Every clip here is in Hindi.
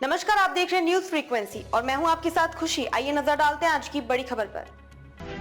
नमस्कार, आप देख रहे हैं न्यूज फ्रीक्वेंसी और मैं हूं आपके साथ खुशी। आइए नजर डालते हैं आज की बड़ी खबर पर।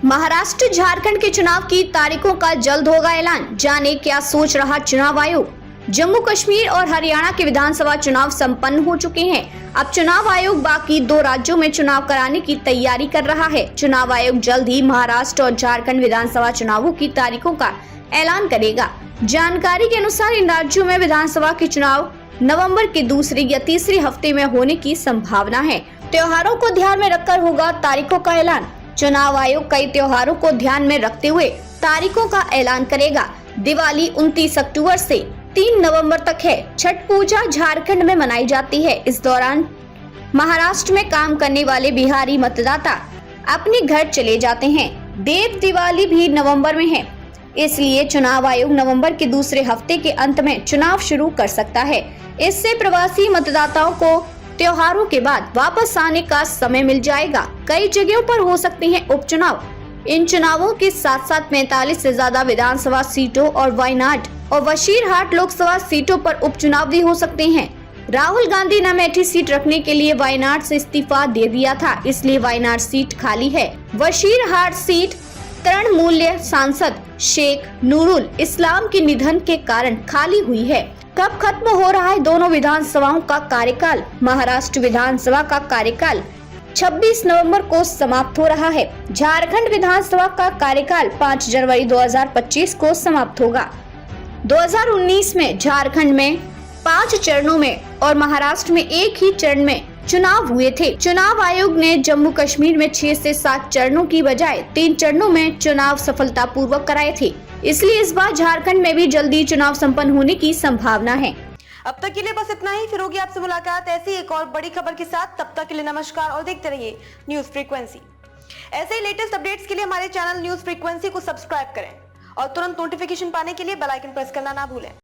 महाराष्ट्र झारखंड के चुनाव की तारीखों का जल्द होगा ऐलान, जाने क्या सोच रहा चुनाव आयोग। जम्मू कश्मीर और हरियाणा के विधानसभा चुनाव संपन्न हो चुके हैं। अब चुनाव आयोग बाकी 2 राज्यों में चुनाव कराने की तैयारी कर रहा है। चुनाव आयोग जल्द ही महाराष्ट्र और झारखंड विधानसभा चुनावों की तारीखों का ऐलान करेगा। जानकारी के अनुसार इन राज्यों में विधानसभा के चुनाव नवंबर के दूसरे या तीसरे हफ्ते में होने की संभावना है। त्योहारों को ध्यान में रखकर होगा तारीखों का ऐलान। चुनाव आयोग कई त्योहारों को ध्यान में रखते हुए तारीखों का ऐलान करेगा। दिवाली 29 अक्टूबर से 3 नवंबर तक है। छठ पूजा झारखंड में मनाई जाती है। इस दौरान महाराष्ट्र में काम करने वाले बिहारी मतदाता अपने घर चले जाते हैं। देव दिवाली भी नवंबर में है, इसलिए चुनाव आयोग नवंबर के दूसरे हफ्ते के अंत में चुनाव शुरू कर सकता है। इससे प्रवासी मतदाताओं को त्योहारों के बाद वापस आने का समय मिल जाएगा। कई जगहों पर हो सकते हैं उपचुनाव। इन चुनावों के साथ साथ 45 से ज्यादा विधानसभा सीटों और वायनाड और वशीरहाट लोकसभा सीटों पर उपचुनाव भी हो सकते हैं। राहुल गांधी ने अमेठी सीट रखने के लिए वायनाड से इस्तीफा दे दिया था, इसलिए वायनाड सीट खाली है। वशीरहाट सीट तृणमूल सांसद शेख नूरुल इस्लाम के निधन के कारण खाली हुई है। कब खत्म हो रहा है दोनों विधानसभाओं का कार्यकाल? महाराष्ट्र विधानसभा का कार्यकाल 26 नवंबर को समाप्त हो रहा है। झारखंड विधानसभा का कार्यकाल 5 जनवरी 2025 को समाप्त होगा। 2019 में झारखंड में 5 चरणों में और महाराष्ट्र में एक ही चरण में चुनाव हुए थे। चुनाव आयोग ने जम्मू कश्मीर में 6 से 7 चरणों की बजाय 3 चरणों में चुनाव सफलतापूर्वक कराए थे, इसलिए इस बार झारखंड में भी जल्दी चुनाव संपन्न होने की संभावना है। अब तक के लिए बस इतना ही। फिर होगी आपसे मुलाकात ऐसी एक और बड़ी खबर के साथ। तब तक के लिए नमस्कार और देखते रहिए न्यूज फ्रीक्वेंसी। ऐसे ही लेटेस्ट अपडेट्स के लिए हमारे चैनल न्यूज फ्रीक्वेंसी को सब्सक्राइब करें और तुरंत नोटिफिकेशन पाने के लिए बेल आइकन प्रेस करना ना भूलें।